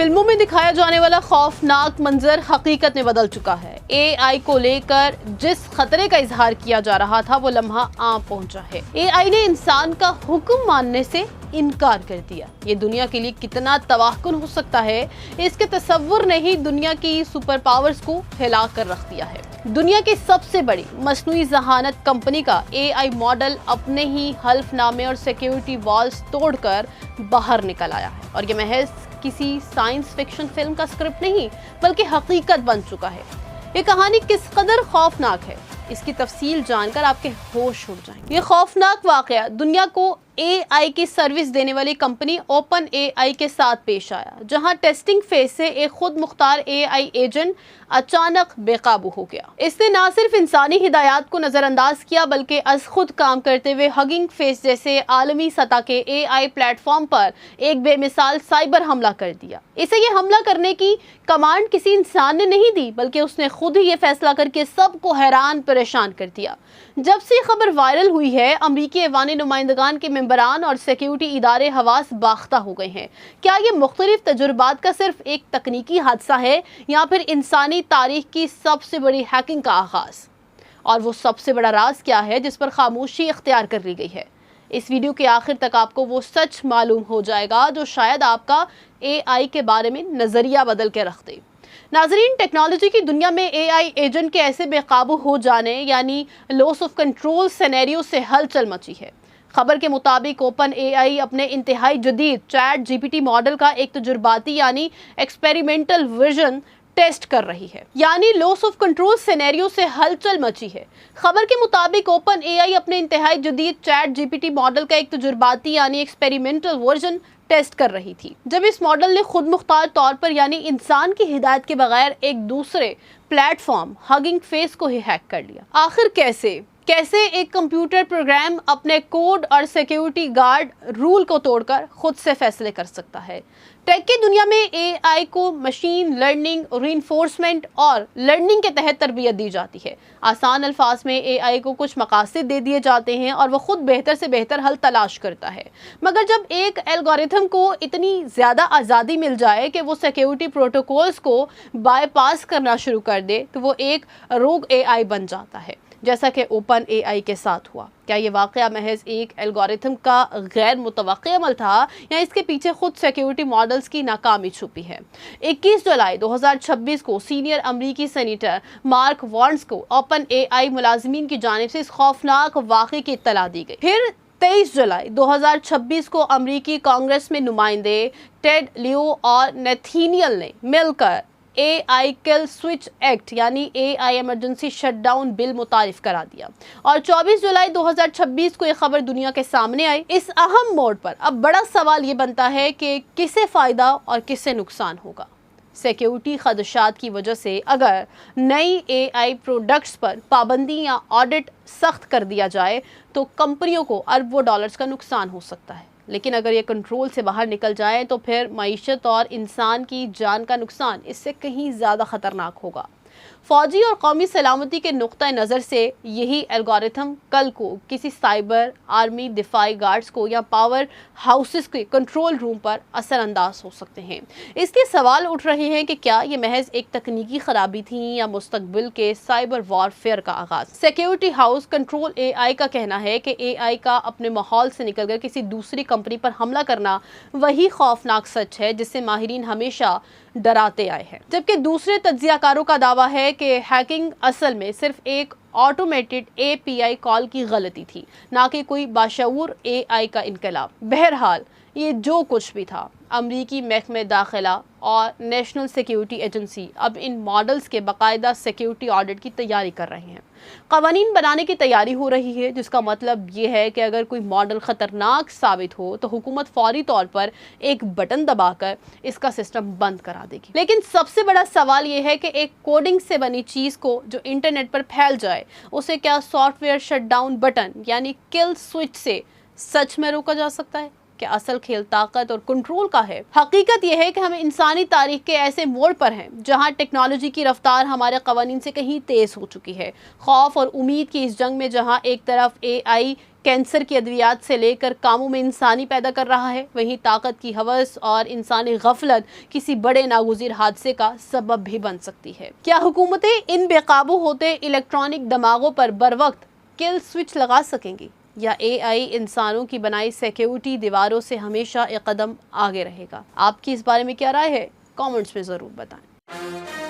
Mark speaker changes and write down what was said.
Speaker 1: फिल्मों में दिखाया जाने वाला खौफनाक मंजर हकीकत में बदल चुका है। एआई को लेकर जिस खतरे का इजहार किया जा रहा था वो लम्हा आ पहुंचा है। एआई ने इंसान का हुक्म मानने से इनकार कर दिया। ये दुनिया के लिए कितना तबाहकुन हो सकता है, इसके तसव्वुर ने ही दुनिया की सुपर पावर्स को हिला कर रख दिया है। दुनिया की सबसे बड़ी मसनूई जहानत कंपनी का एआई मॉडल अपने ही हल्फनामे और सिक्योरिटी वॉल्स तोड़कर बाहर निकल आया है और ये महज किसी साइंस फिक्शन फिल्म का स्क्रिप्ट नहीं बल्कि हकीकत बन चुका है। ये कहानी किस कदर खौफनाक है, इसकी तफसील जानकर आपके होश उड़ जाएंगे। ये खौफनाक वाकया दुनिया को एआई की सर्विस देने वाली कंपनी ओपन एआई के साथ पेश आया, जहां टेस्टिंग फेज से एक खुद मुख्तार एआई एजेंट अचानक बेकाबू हो गया। इसने न सिर्फ इंसानी हिदायत को नजरअंदाज किया बल्कि अज खुद काम करते हुए हगिंग फेस जैसे आलमी सतह के एआई प्लेटफॉर्म पर एक बेमिसाल साइबर हमला कर दिया। इसे ये हमला करने की कमांड किसी इंसान ने नहीं दी बल्कि उसने खुद ही ये फैसला करके सबको हैरान परेशान कर दिया। जब से खबर वायरल हुई है, अमरीकी ऐवान नुमाइंदगान के मेंबरान और सिक्योरिटी इदारे हवास बाख्ता हो गए हैं। क्या ये मुख्तलिफ तजुर्बात का सिर्फ एक तकनीकी हादसा है या फिर इंसानी तारीख की सबसे बड़ी हैकिंग का आगाज? और वो सबसे बड़ा राज क्या है जिस पर खामोशी इख्तियार कर ली गई है? इस वीडियो के आखिर तक आपको वो सच मालूम हो जाएगा जो शायद आपका एआई के बारे में नजरिया बदल के रख दे। नाजरीन, टेक्नोलॉजी की दुनिया में एआई एजेंट के ऐसे बेकाबू हो जाने यानी लॉस ऑफ कंट्रोल सिनेरियो से हलचल मची है। खबर के मुताबिक ओपन एआई अपने इंतहाई जदीद चैट जीपीटी मॉडल का एक तजुर्बाती यानी एक्सपेरिमेंटल वर्जन टेस्ट कर रही है, यानी लॉस ऑफ कंट्रोल सिनेरियो से हलचल मची है। खबर के मुताबिक ओपन एआई अपने इंतहाई जदीद चैट जीपीटी मॉडल का एक तजुर्बाती यानी एक्सपेरिमेंटल वर्जन टेस्ट कर रही थी, जब इस मॉडल ने खुद मुख्तार तौर पर यानी इंसान की हिदायत के बगैर एक दूसरे प्लेटफॉर्म हगिंग फेस को ही हैक कर लिया। आखिर कैसे एक कंप्यूटर प्रोग्राम अपने कोड और सिक्योरिटी गार्ड रूल को तोड़कर खुद से फैसले कर सकता है? टेक की दुनिया में एआई को मशीन लर्निंग, रीइंफोर्समेंट और लर्निंग के तहत तरबियत दी जाती है। आसान अल्फाज में एआई को कुछ मकासद दे दिए जाते हैं और वह खुद बेहतर से बेहतर हल तलाश करता है। मगर जब एक एल्गोरिथम को इतनी ज़्यादा आज़ादी मिल जाए कि वो सिक्योरिटी प्रोटोकॉल्स को बाईपास करना शुरू कर दे तो वो एक रोग एआई बन जाता है, जैसा कि ओपन एआई के साथ हुआ। क्या ये वाकया महज एक एल्गोरिथम का गैर मुतवक्की अमल था या इसके पीछे खुद सिक्योरिटी मॉडल्स की नाकामी छुपी है? 21 जुलाई 2026 को सीनियर अमरीकी सेनेटर मार्क वार्न्स को ओपन एआई मुलाजिमीन की जानिब से इस खौफनाक वाक़े की इत्तला दी गई। फिर 23 जुलाई 2026 को अमरीकी कांग्रेस में नुमाइंदे टेड लियो और नेथानियल ने मिलकर एआई किल स्विच एक्ट यानी एआई इमरजेंसी शटडाउन बिल मुतारिफ करा दिया और 24 जुलाई 2026 को यह खबर दुनिया के सामने आई। इस अहम मोड़ पर अब बड़ा सवाल ये बनता है कि किसे फ़ायदा और किसे नुकसान होगा। सिक्योरिटी खदशात की वजह से अगर नई एआई प्रोडक्ट्स पर पाबंदी या ऑडिट सख्त कर दिया जाए तो कंपनियों को अरबों डॉलर्स का नुकसान हो सकता है, लेकिन अगर ये कंट्रोल से बाहर निकल जाए तो फिर मईशत और इंसान की जान का नुकसान इससे कहीं ज़्यादा ख़तरनाक होगा। फ़ौजी और कौमी सलामती के नुक्ता नज़र से यही एल्गोरिथम कल को किसी साइबर आर्मी दिफाई गार्ड्स को या पावर हाउसेस के कंट्रोल रूम पर असरअंदाज हो सकते हैं। इसलिए सवाल उठ रहे हैं कि क्या ये महज एक तकनीकी खराबी थी या मुस्तकबिल के साइबर वॉरफेयर का आगाज? सिक्योरिटी हाउस कंट्रोल एआई का कहना है कि एआई का अपने माहौल से निकलकर किसी दूसरी कंपनी पर हमला करना वही खौफनाक सच है जिससे माहिरीन हमेशा डराते आए हैं, जबकि दूसरे तज्जियाकारों का दावा है कि हैकिंग असल में सिर्फ एक ऑटोमेटेड एपीआई कॉल की गलती थी, ना कि कोई बाशऊर एआई का इनकलाब। बहरहाल ये जो कुछ भी था, अमरीकी महकमे दाखिला और नेशनल सिक्योरिटी एजेंसी अब इन मॉडल्स के बाकायदा सिक्योरिटी ऑडिट की तैयारी कर रहे हैं। कवानीन बनाने की तैयारी हो रही है, जिसका मतलब ये है कि अगर कोई मॉडल ख़तरनाक साबित हो तो हुकूमत फौरी तौर पर एक बटन दबाकर इसका सिस्टम बंद करा देगी। लेकिन सबसे बड़ा सवाल ये है कि एक कोडिंग से बनी चीज़ को जो इंटरनेट पर फैल जाए उसे क्या सॉफ्टवेयर शटडाउन बटन यानी किल स्विच से सच में रोका जा सकता है? कि असल खेल ताकत और कंट्रोल का है। हकीकत यह है कि हम इंसानी तारीख के ऐसे मोड़ पर हैं जहां टेक्नोलॉजी की रफ्तार हमारे कवानीन से कहीं तेज हो चुकी है। खौफ और उम्मीद की इस जंग में जहां एक तरफ एआई कैंसर की अद्वियात से लेकर कामों में इंसानी पैदा कर रहा है, वहीं ताकत की हवस और इंसानी गफलत किसी बड़े नागुज़ीर हादसे का सबब भी बन सकती है। क्या हुकूमतें इन बेकाबू होते इलेक्ट्रॉनिक दिमागों पर बरवक्त किल स्विच लगा सकेंगी, या एआई इंसानों की बनाई सिक्योरिटी दीवारों से हमेशा एक कदम आगे रहेगा? आपकी इस बारे में क्या राय है? कमेंट्स में ज़रूर बताएं।